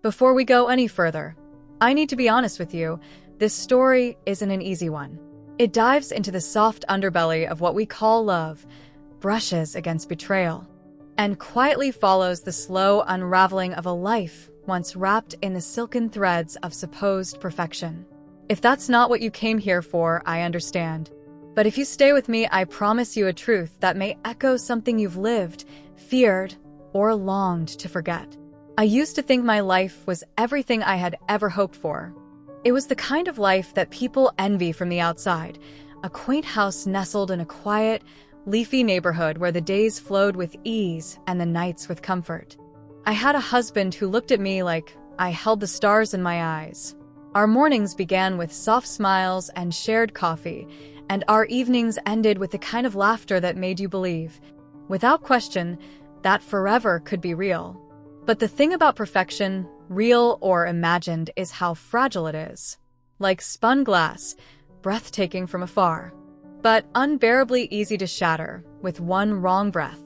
Before we go any further, I need to be honest with you, this story isn't an easy one. It dives into the soft underbelly of what we call love, brushes against betrayal, and quietly follows the slow unraveling of a life once wrapped in the silken threads of supposed perfection. If that's not what you came here for, I understand. But if you stay with me, I promise you a truth that may echo something you've lived, feared, or longed to forget. I used to think my life was everything I had ever hoped for. It was the kind of life that people envy from the outside, a quaint house nestled in a quiet, leafy neighborhood where the days flowed with ease and the nights with comfort. I had a husband who looked at me like I held the stars in my eyes. Our mornings began with soft smiles and shared coffee, and our evenings ended with the kind of laughter that made you believe, without question, that forever could be real. But the thing about perfection, real or imagined, is how fragile it is. Like spun glass, breathtaking from afar, but unbearably easy to shatter with one wrong breath.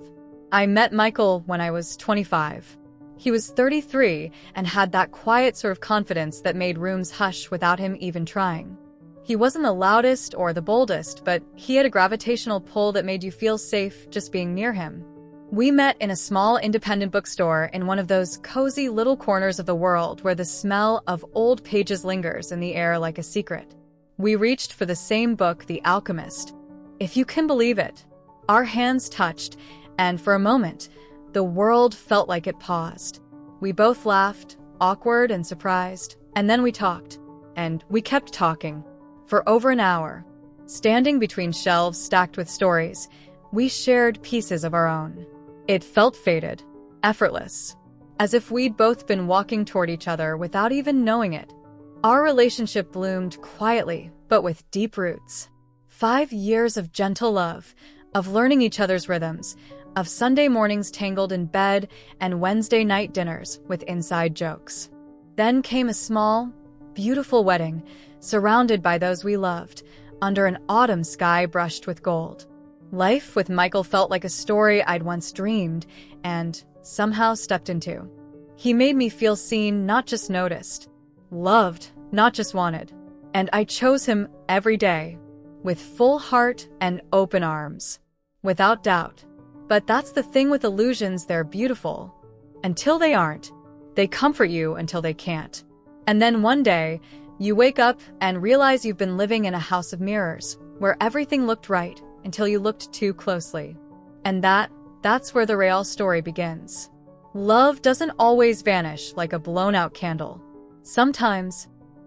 I met Michael when I was 25. He was 33 and had that quiet sort of confidence that made rooms hush without him even trying. He wasn't the loudest or the boldest, but he had a gravitational pull that made you feel safe just being near him. We met in a small independent bookstore in one of those cozy little corners of the world where the smell of old pages lingers in the air like a secret. We reached for the same book, The Alchemist. If you can believe it, our hands touched, and for a moment, the world felt like it paused. We both laughed, awkward and surprised, and then we talked. And we kept talking. For over an hour. Standing between shelves stacked with stories, we shared pieces of our own. It felt fated, effortless, as if we'd both been walking toward each other without even knowing it. Our relationship bloomed quietly, but with deep roots. 5 years of gentle love, of learning each other's rhythms, of Sunday mornings tangled in bed and Wednesday night dinners with inside jokes. Then came a small, beautiful wedding, surrounded by those we loved, under an autumn sky brushed with gold. Life with Michael felt like a story I'd once dreamed and somehow stepped into. He made me feel seen, not just noticed. Loved, not just wanted. And I chose him every day, with full heart and open arms. Without doubt. But that's the thing with illusions, they're beautiful. Until they aren't. They comfort you until they can't. And then one day, you wake up and realize you've been living in a house of mirrors, where everything looked right until you looked too closely. And that's where the real story begins. Love doesn't always vanish like a blown-out candle. Sometimes,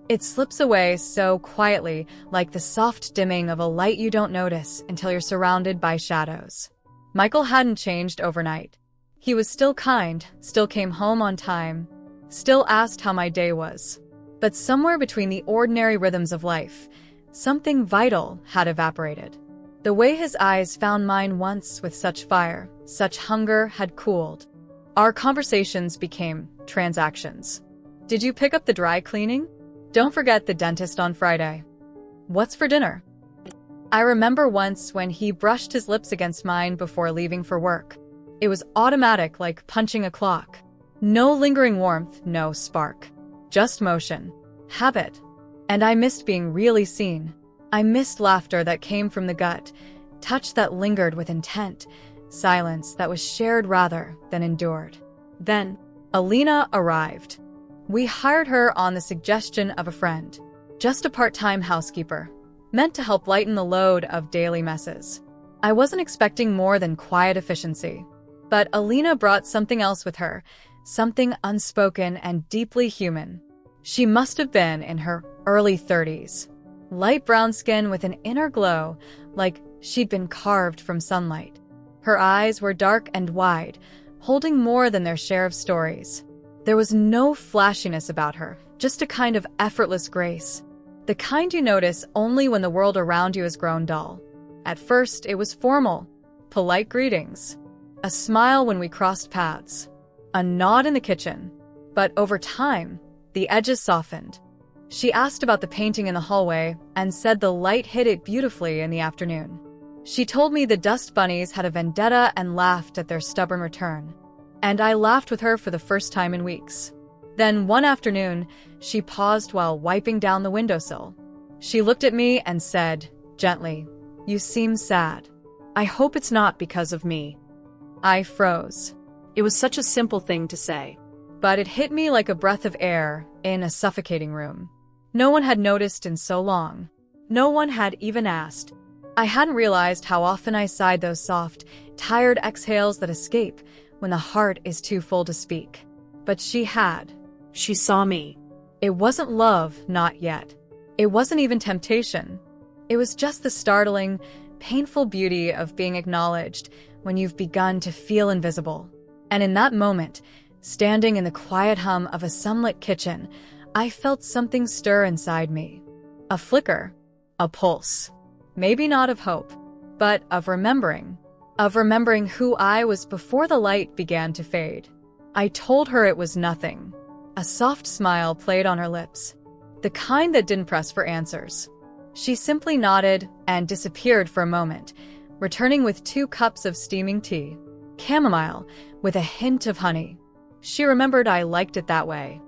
it slips away so quietly, like the soft dimming of a light you don't notice until you're surrounded by shadows. Michael hadn't changed overnight. He was still kind, still came home on time, still asked how my day was. But somewhere between the ordinary rhythms of life, something vital had evaporated. The way his eyes found mine once with such fire, such hunger, had cooled. Our conversations became transactions. Did you pick up the dry cleaning? Don't forget the dentist on Friday. What's for dinner? I remember once when he brushed his lips against mine before leaving for work. It was automatic, like punching a clock. No lingering warmth, no spark. Just motion. Habit. And I missed being really seen. I missed laughter that came from the gut, touch that lingered with intent, silence that was shared rather than endured. Then, Alina arrived. We hired her on the suggestion of a friend. Just a part-time housekeeper, meant to help lighten the load of daily messes. I wasn't expecting more than quiet efficiency. But Alina brought something else with her, something unspoken and deeply human. She must have been in her early 30s. Light brown skin with an inner glow, like she'd been carved from sunlight. Her eyes were dark and wide, holding more than their share of stories. There was no flashiness about her, just a kind of effortless grace. The kind you notice only when the world around you has grown dull. At first, it was formal, polite greetings, a smile when we crossed paths, a nod in the kitchen. But over time, the edges softened. She asked about the painting in the hallway and said the light hit it beautifully in the afternoon. She told me the dust bunnies had a vendetta and laughed at their stubborn return. And I laughed with her for the first time in weeks. Then one afternoon, she paused while wiping down the windowsill. She looked at me and said, gently, "You seem sad. I hope it's not because of me." I froze. It was such a simple thing to say, but it hit me like a breath of air in a suffocating room. No one had noticed in so long. No one had even asked. I hadn't realized how often I sighed those soft, tired exhales that escape when the heart is too full to speak. But she had. She saw me. It wasn't love, not yet. It wasn't even temptation. It was just the startling, painful beauty of being acknowledged when you've begun to feel invisible. And in that moment, standing in the quiet hum of a sunlit kitchen, I felt something stir inside me. A flicker, a pulse. Maybe not of hope, but of remembering. Of remembering who I was before the light began to fade. I told her it was nothing. A soft smile played on her lips, the kind that didn't press for answers. She simply nodded and disappeared for a moment, returning with 2 cups of steaming tea. Chamomile, with a hint of honey. She remembered I liked it that way.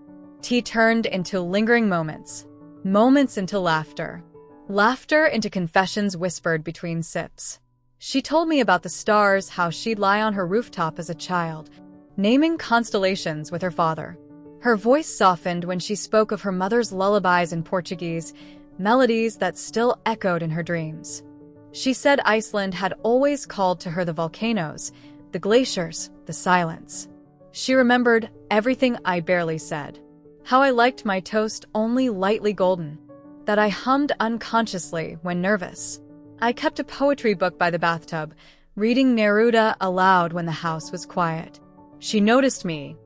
Tea turned into lingering moments. Moments into laughter. Laughter into confessions whispered between sips. She told me about the stars, how she'd lie on her rooftop as a child, naming constellations with her father. Her voice softened when she spoke of her mother's lullabies in Portuguese, melodies that still echoed in her dreams. She said Iceland had always called to her the volcanoes, the glaciers, the silence. She remembered everything I barely said. How I liked my toast only lightly golden. That I hummed unconsciously when nervous. I kept a poetry book by the bathtub, reading Neruda aloud when the house was quiet. She noticed me,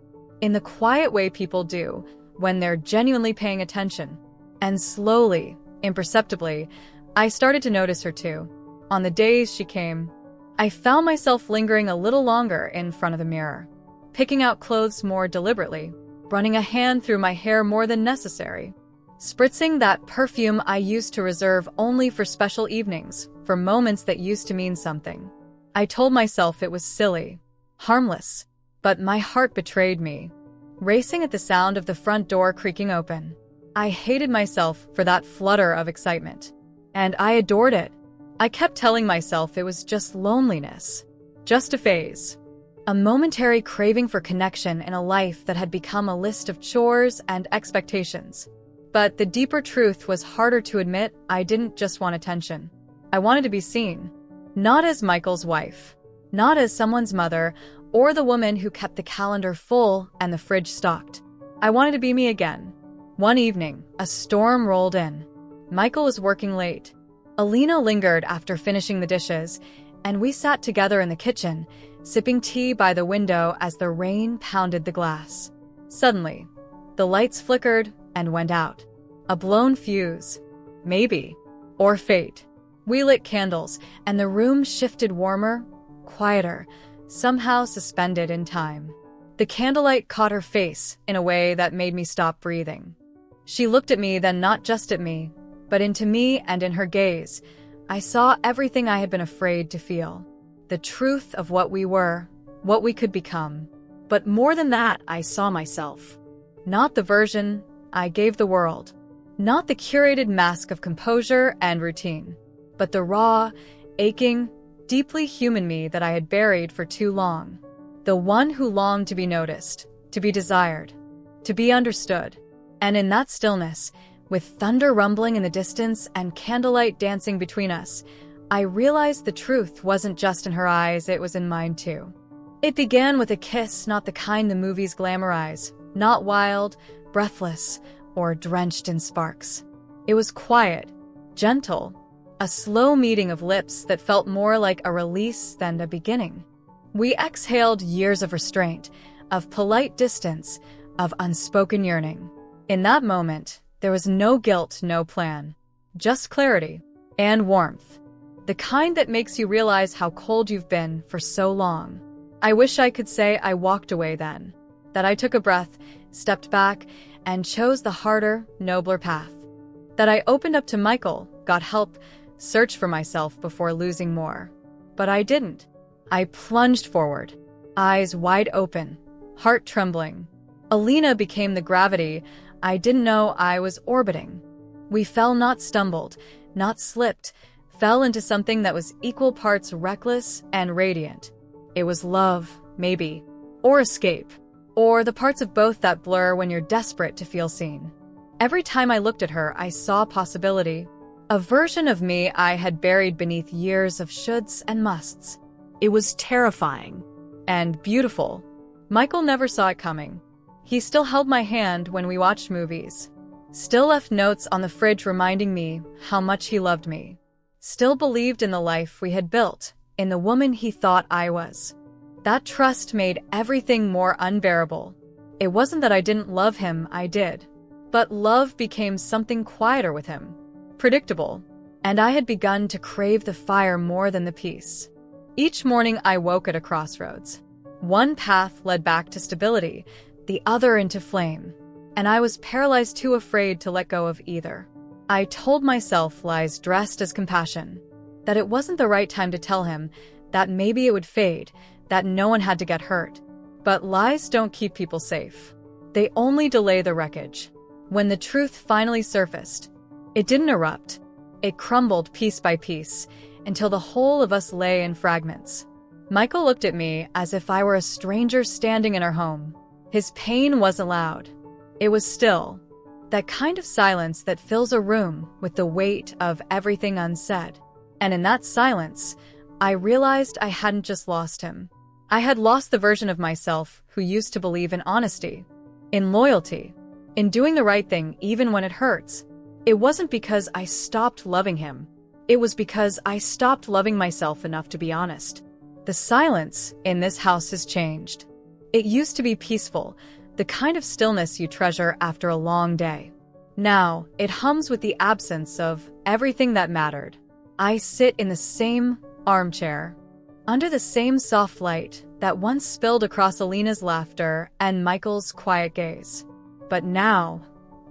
in the quiet way people do when they're genuinely paying attention. And slowly, imperceptibly, I started to notice her too. On the days she came, I found myself lingering a little longer in front of the mirror, picking out clothes more deliberately, running a hand through my hair more than necessary, spritzing that perfume I used to reserve only for special evenings, for moments that used to mean something. I told myself it was silly, harmless, but my heart betrayed me, racing at the sound of the front door creaking open. I hated myself for that flutter of excitement, and I adored it. I kept telling myself it was just loneliness, just a phase, a momentary craving for connection in a life that had become a list of chores and expectations. But the deeper truth was harder to admit. I didn't just want attention. I wanted to be seen. Not as Michael's wife. Not as someone's mother, or the woman who kept the calendar full and the fridge stocked. I wanted to be me again. One evening, a storm rolled in. Michael was working late. Alina lingered after finishing the dishes, and we sat together in the kitchen, sipping tea by the window as the rain pounded the glass. Suddenly, the lights flickered and went out. A blown fuse. Maybe. Or fate. We lit candles, and the room shifted warmer, quieter, somehow suspended in time. The candlelight caught her face in a way that made me stop breathing. She looked at me, then not just at me, but into me, and in her gaze, I saw everything I had been afraid to feel. The truth of what we were, what we could become. But more than that, I saw myself. Not the version I gave the world. Not the curated mask of composure and routine, but the raw, aching, deeply human me that I had buried for too long. The one who longed to be noticed, to be desired, to be understood. And in that stillness, with thunder rumbling in the distance and candlelight dancing between us, I realized the truth wasn't just in her eyes, it was in mine too. It began with a kiss, not the kind the movies glamorize, not wild, breathless, or drenched in sparks. It was quiet, gentle, a slow meeting of lips that felt more like a release than a beginning. We exhaled years of restraint, of polite distance, of unspoken yearning. In that moment, there was no guilt, no plan, just clarity and warmth, the kind that makes you realize how cold you've been for so long. I wish I could say I walked away then, that I took a breath, stepped back, and chose the harder, nobler path. That I opened up to Michael, got help, searched for myself before losing more. But I didn't. I plunged forward, eyes wide open, heart trembling. Alina became the gravity I didn't know I was orbiting. We fell, not stumbled, not slipped, fell into something that was equal parts reckless and radiant. It was love, maybe, or escape, or the parts of both that blur when you're desperate to feel seen. Every time I looked at her, I saw possibility, a version of me I had buried beneath years of shoulds and musts. It was terrifying and beautiful. Michael never saw it coming. He still held my hand when we watched movies, still left notes on the fridge reminding me how much he loved me, still believed in the life we had built, in the woman he thought I was. That trust made everything more unbearable. It wasn't that I didn't love him, I did. But love became something quieter with him, predictable, and I had begun to crave the fire more than the peace. Each morning I woke at a crossroads. One path led back to stability, the other into flame, and I was paralyzed, too afraid to let go of either. I told myself lies dressed as compassion, that it wasn't the right time to tell him, that maybe it would fade, that no one had to get hurt. But lies don't keep people safe. They only delay the wreckage. When the truth finally surfaced, it didn't erupt. It crumbled piece by piece until the whole of us lay in fragments. Michael looked at me as if I were a stranger standing in our home. His pain wasn't loud. It was still. That kind of silence that fills a room with the weight of everything unsaid. And in that silence, I realized I hadn't just lost him. I had lost the version of myself who used to believe in honesty, in loyalty, in doing the right thing even when it hurts. It wasn't because I stopped loving him. It was because I stopped loving myself enough to be honest. The silence in this house has changed. It used to be peaceful, the kind of stillness you treasure after a long day. Now, it hums with the absence of everything that mattered. I sit in the same armchair, under the same soft light that once spilled across Alina's laughter and Michael's quiet gaze. But now,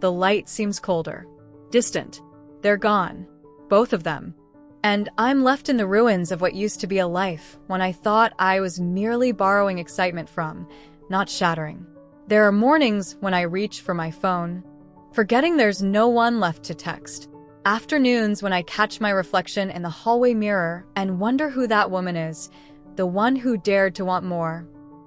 the light seems colder, distant. They're gone, both of them. And I'm left in the ruins of what used to be a life when I thought I was merely borrowing excitement from, not shattering. There are mornings when I reach for my phone, forgetting there's no one left to text. Afternoons when I catch my reflection in the hallway mirror and wonder who that woman is, the one who dared to want more,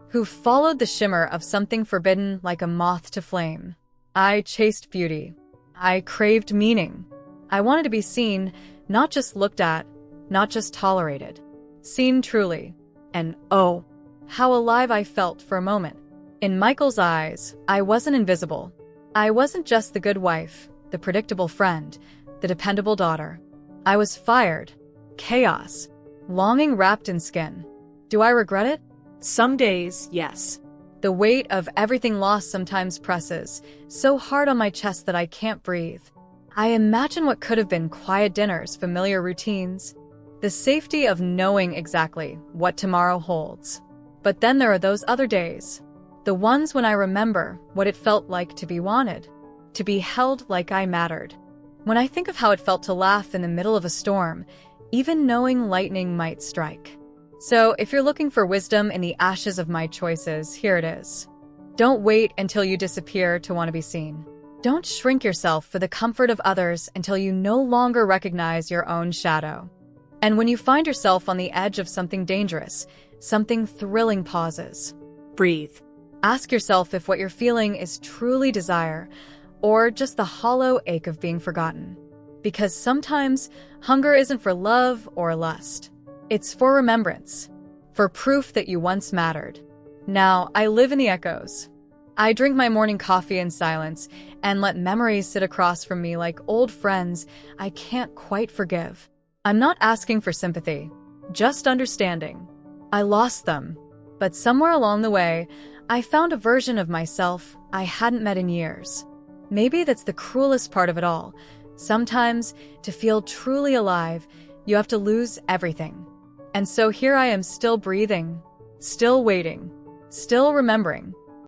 who followed the shimmer of something forbidden like a moth to flame. I chased beauty. I craved meaning. I wanted to be seen, not just looked at, not just tolerated. Seen truly. And oh, how alive I felt for a moment. In Michael's eyes, I wasn't invisible. I wasn't just the good wife, the predictable friend, the dependable daughter. I was fired. Chaos. Longing wrapped in skin. Do I regret it? Some days, yes. The weight of everything lost sometimes presses so hard on my chest that I can't breathe. I imagine what could have been quiet dinners, familiar routines, the safety of knowing exactly what tomorrow holds. But then there are those other days, the ones when I remember what it felt like to be wanted, to be held like I mattered. When I think of how it felt to laugh in the middle of a storm, even knowing lightning might strike. So if you're looking for wisdom in the ashes of my choices, here it is. Don't wait until you disappear to want to be seen. Don't shrink yourself for the comfort of others until you no longer recognize your own shadow. And when you find yourself on the edge of something dangerous, something thrilling, pauses. Breathe. Ask yourself if what you're feeling is truly desire or just the hollow ache of being forgotten. Because sometimes hunger isn't for love or lust. It's for remembrance, for proof that you once mattered. Now, I live in the echoes. I drink my morning coffee in silence and let memories sit across from me like old friends I can't quite forgive. I'm not asking for sympathy, just understanding. I lost them, but somewhere along the way, I found a version of myself I hadn't met in years. Maybe that's the cruelest part of it all. Sometimes, to feel truly alive, you have to lose everything. And so here I am, still breathing, still waiting, still remembering.